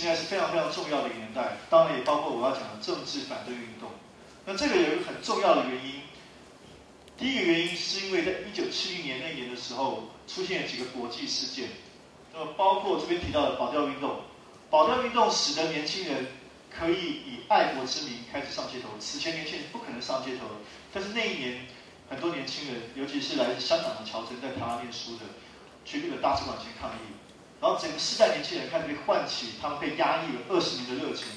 年代是非常非常重要的一个年代，当然也包括我要讲的政治反对运动。那这个有一个很重要的原因，第一个原因是因为在1970年那年的时候，出现了几个国际事件，包括这边提到的保钓运动。保钓运动使得年轻人可以以爱国之名开始上街头，此前年轻人不可能上街头，但是那一年很多年轻人，尤其是来自香港的侨生，在台湾念书的，去日本大使馆前抗议。然后整个世代年轻人开始被唤起，他们被压抑了20年的热情，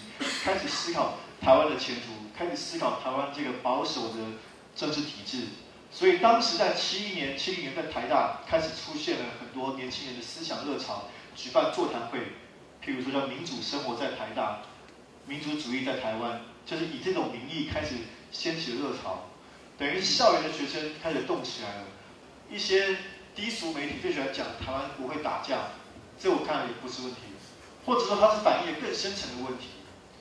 开始思考台湾的前途，开始思考台湾这个保守的政治体制。所以当时在70年在台大开始出现了很多年轻人的思想热潮，举办座谈会，譬如说叫民主生活在台大，民族主义在台湾，就是以这种名义开始掀起了热潮，等于是校园的学生开始动起来了。一些低俗媒体最喜欢讲台湾不会打架。这我看了也不是问题，或者说它是反映了更深层的问题。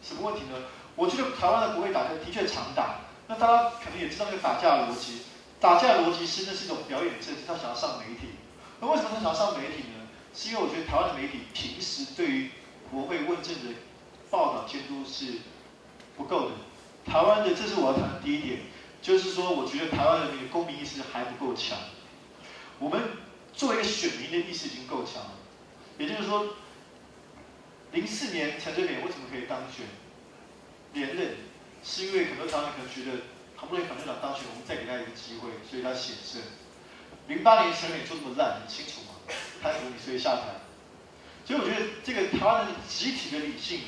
什么问题呢？我觉得台湾的不会打架的确常打，那大家可能也知道那个打架的逻辑。打架的逻辑是那是一种表演政治，他想要上媒体。那为什么他想要上媒体呢？是因为我觉得台湾的媒体平时对于国会问政的报道监督是不够的。台湾的，这是我要谈的第一点，就是说我觉得台湾人民的公民意识还不够强。我们作为一个选民的意识已经够强了。也就是说，04年陈水扁为什么可以当选连任，是因为很多台湾人可能觉得，好不容易反对党当选，我们再给他一个机会，所以他险胜。08年陈水扁做这么烂，很清楚嘛，贪腐你所以下台。所以我觉得这个台湾人的集体的理性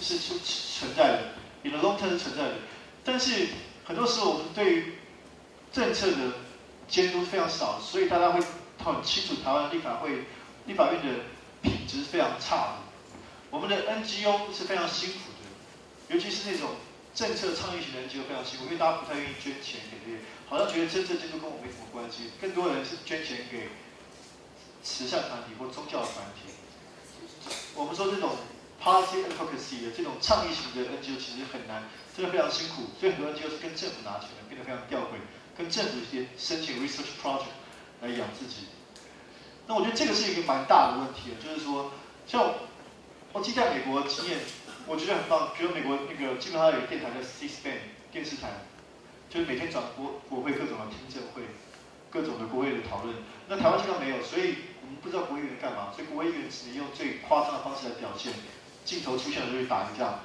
是存在的，你的 long term 是存在的，但是很多时候我们对于政策的监督非常少，所以大家会很清楚台湾立法院的品质是非常差的，我们的 NGO 是非常辛苦的，尤其是那种政策倡议型的 NGO 非常辛苦，因为大家不太愿意捐钱给这些，好像觉得政策监督跟我没什么关系，更多人是捐钱给慈善团体或宗教团体。我们说这种 policy advocacy 的这种倡议型的 NGO 其实很难，真的非常辛苦，所以很多 NGO 是跟政府拿钱的，变得非常吊诡，跟政府一些申请 research project 来养自己。那我觉得这个是一个蛮大的问题，就是说，像我记得在美国的经验，我觉得很棒。比如美国那个基本上有个电台叫 C-SPAN 电视台，就是每天转国会各种的听证会，各种的国会的讨论。那台湾基本上没有，所以我们不知道国会议员干嘛，所以国会议员只能用最夸张的方式来表现。镜头出现了就会打一架。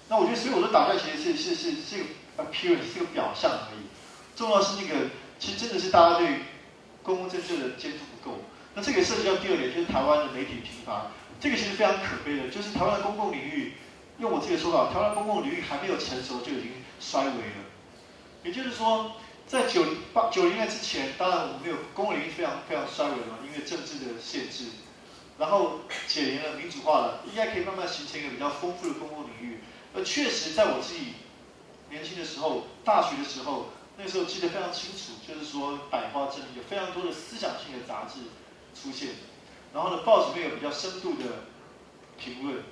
那我觉得，所以我说打架其实是一个 appearance， 是一个表象而已。重要是那个，其实真的是大家对公共政策的监督不够。那这个涉及到第二点，就是台湾的媒体贫乏。这个其实非常可悲的，就是台湾的公共领域，用我自己的说法，台湾公共领域还没有成熟就已经衰微了。也就是说，在90年之前，当然我们没有公共领域非常非常衰微了，因为政治的限制。然后解严了，民主化了，应该可以慢慢形成一个比较丰富的公共领域。而确实，在我自己年轻的时候，大学的时候，那时候记得非常清楚，就是说百花争鸣，有非常多的思想性的杂志出现，然后呢，报纸里面有比较深度的评论。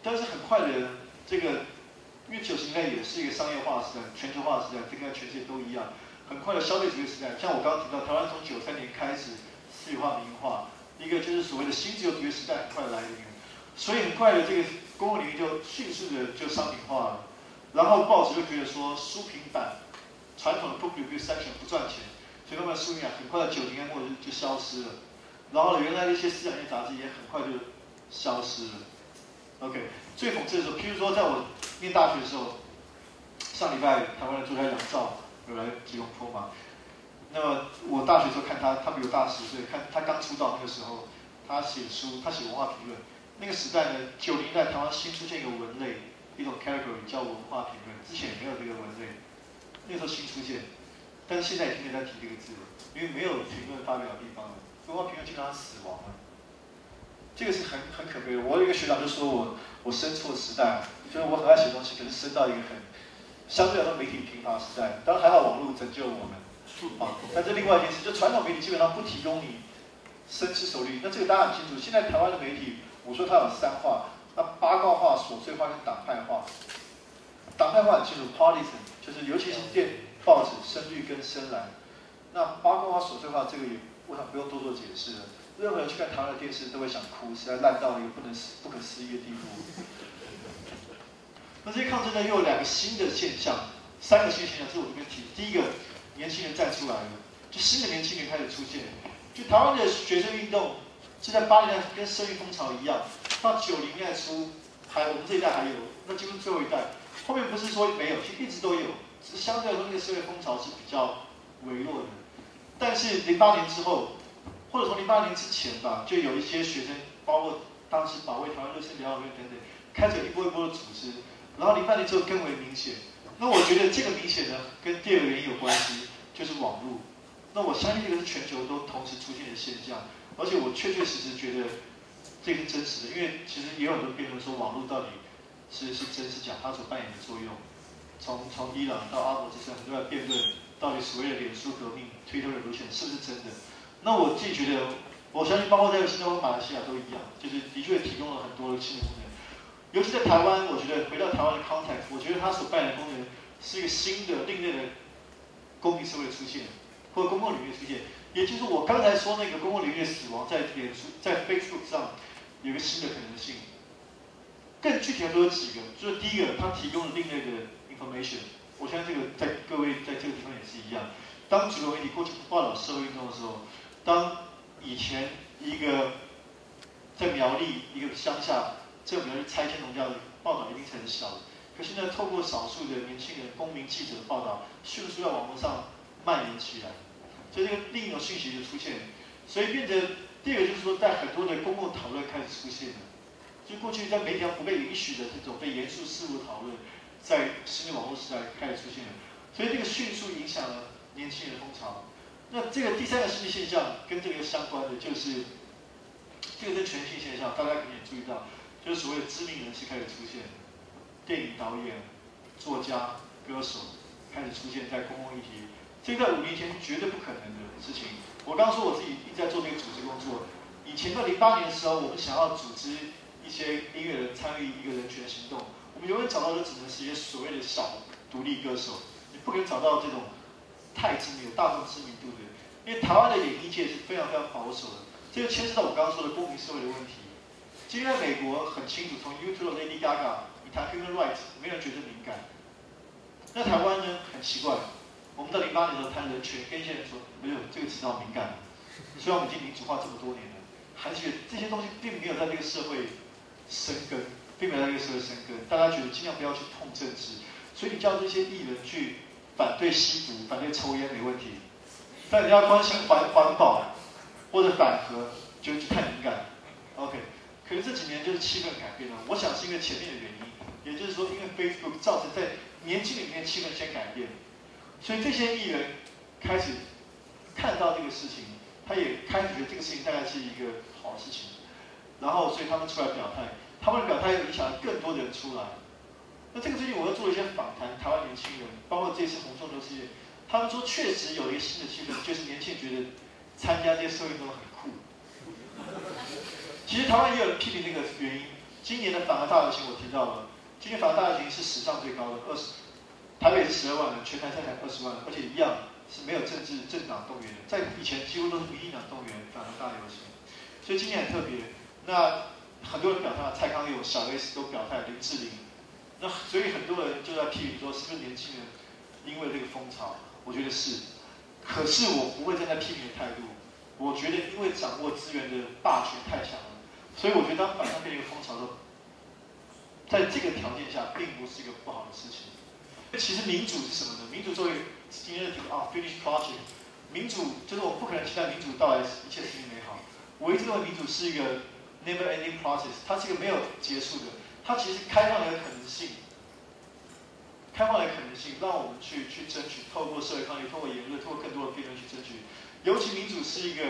但是很快的，这个因为90年代也是一个商业化时代、全球化时代，这跟全世界都一样。很快的消费主义时代，像我刚刚提到，台湾从93年开始私有化、民营化。一个就是所谓的新自由主义时代很快来临，所以很快的这个公共领域就迅速的就商品化了，然后报纸就觉得说书评版传统的 book review section 不赚钱，所以慢慢书评很快的90年代末就消失了，然后呢，原来的一些思想性杂志也很快就消失了。OK， 最讽刺的时候，譬如说在我念大学的时候，上礼拜台湾的作家杨照有来吉隆坡嘛。那么我大学的时候看他，他比我大10岁，看他刚出道那个时候，他写书，他写文化评论。那个时代呢，90年代台湾新出现一个文类，一种 category 叫文化评论，之前也没有这个文类，那个时候新出现，但是现在也天天在提这个字了，因为没有评论发表的地方了，文化评论基本上死亡了。这个是很可悲的。我有一个学长就说我生错时代，就是我很爱写东西，可是生到一个很相对来说媒体贫乏时代。当然还好网络拯救了我们。但这另外一件事，就传统媒体基本上不提供你深思熟虑。那这个大家很清楚，现在台湾的媒体，我说它有3化，那八卦化、琐碎化跟党派化。党派化很清楚 ，partisan 就是尤其是报纸深绿跟深蓝。那八卦化、琐碎化这个也我想不用多做解释了。任何人去看台湾的电视都会想哭，实在烂到一个不可思议的地步。那这些抗争呢，又有2个新的现象，3个新的现象，这是我这边提。第一个，年轻人站出来了，就新的年轻人开始出现。就台湾的学生运动，是在80年代跟社运风潮一样，到90年代初，我们这一代还有，那几乎最后一代。后面不是说没有，其实一直都有，只是相对来说那个社会风潮是比较微弱的。但是08年之后，或者从08年之前吧，就有一些学生，包括当时保卫台湾热线疗养院等等，开始有一波一波的组织。然后08年之后更为明显。那我觉得这个明显呢，跟第2个原因有关系，就是网络。那我相信这个是全球都同时出现的现象，而且我确确实实觉得这个是真实的，因为其实也有很多辩论说网络到底是真是假，它所扮演的作用。从伊朗到阿伯之声，很多人辩论到底所谓的脸书革命、Twitter Revolution 是不是真的？那我自己觉得，我相信包括在新加坡、马来西亚都一样，就是的确提供了很多的新的功能。尤其在台湾，我觉得回到台湾的 context， 我觉得它所扮演的功能是一个新的、另类的公民社会的出现，或者公共领域的出现。也就是我刚才说那个公共领域的死亡，在脸书、在 Facebook 上有一个新的可能性。更具体的都有几个，就是第一个，它提供了另类的 information。我相信这个在各位在这个地方也是一样。当主流媒体过去不报道社会运动的时候，当以前一个在苗栗一个乡下，这个苗栗拆迁农家的报道一定是很小的。可是呢，透过少数的年轻人、公民记者的报道，迅速在网络上蔓延起来，所以这个另一种讯息就出现。所以变成第2个就是说，在很多的公共讨论开始出现了。就过去在媒体上不被允许的这种被严肃事务讨论，在新的网络时代开始出现了，所以这个迅速影响了年轻人的风潮。那这个第3个新的现象跟这个相关的就是，这个是全新现象，大家可能也注意到，就是所谓的知名人士开始出现，电影导演、作家、歌手开始出现在公共议题，这个在5年前是绝对不可能的事情。我刚刚说我自己一直在做这个组织工作，以前在08年的时候，我们想要组织一些音乐人参与一个人权行动，我们永远找到的只能是一些所谓的小独立歌手，你不可能找到这种太知名、有大众知名度的，因为台湾的演艺界是非常非常保守的，这就牵涉到我刚刚说的公民社会的问题。今天在美国很清楚，从 YouTube 的 Lady Gaga， 你谈 human rights， 没人觉得敏感。那台湾呢，很奇怪，我们在08年的时候谈人权，跟一些人说，没有这个词好敏感，虽然我们已经民主化这么多年了，还是觉得这些东西并没有在这个社会生根，并没有在这个社会生根，大家觉得尽量不要去碰政治，所以你叫这些艺人去反对吸毒、反对抽烟没问题，但你要关心环保或者反核，就太敏感。OK， 可是这几年就是气氛改变了，我想是因为前面的原因，也就是说因为 Facebook 造成在年轻里面气氛先改变，所以这些艺人开始看到这个事情，他也开始觉得这个事情大概是一个好事情，然后所以他们出来表态。他们的表态又影响了更多的人出来。那这个最近我又做了一些访谈，台湾年轻人，包括这次红中秋事件，他们说确实有一个新的气氛，就是年轻人觉得参加这些社会运动很酷。其实台湾也有人批评这个原因。今年的反核大游行我提到了，今年反核大游行是史上最高的台北是12万人，全台才20万人，而且一样是没有政党动员的，在以前几乎都是民进党动员反核大游行，所以今年很特别。那很多人表态，蔡康永、小 S 都表态，林志玲。那所以很多人就在批评说，是不是年轻人因为这个风潮？我觉得是，可是我不会站在批评的态度。我觉得因为掌握资源的霸权太强了，所以我觉得当反向变成一个风潮的时候，在这个条件下，并不是一个不好的事情。其实民主是什么呢？民主作为今天的题目，finish project， 民主就是我不可能期待民主到来一切事情美好。我一直认为民主是一个 never ending process， 它是一个没有结束的，它其实开放了一个可能性，让我们去争取，透过社会抗议，透过言论，透过更多的辩论去争取。尤其民主是一个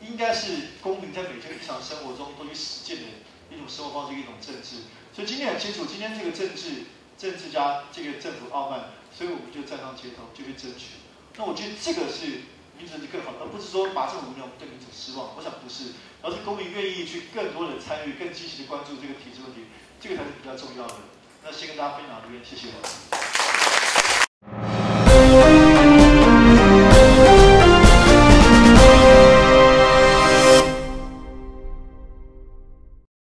应该是公民在每天日常生活中都去实践的一种生活方式，一种政治。所以今天很清楚，今天这个政治家这个政府傲慢，所以我们就站上街头就去争取。那我觉得这个是民主政治更好的，而不是说马政府5年我们对民主失望。我想不是，而是公民愿意去更多的参与，更积极的关注这个体制问题，这个才是比较重要的。那先跟大家分享这边，谢谢。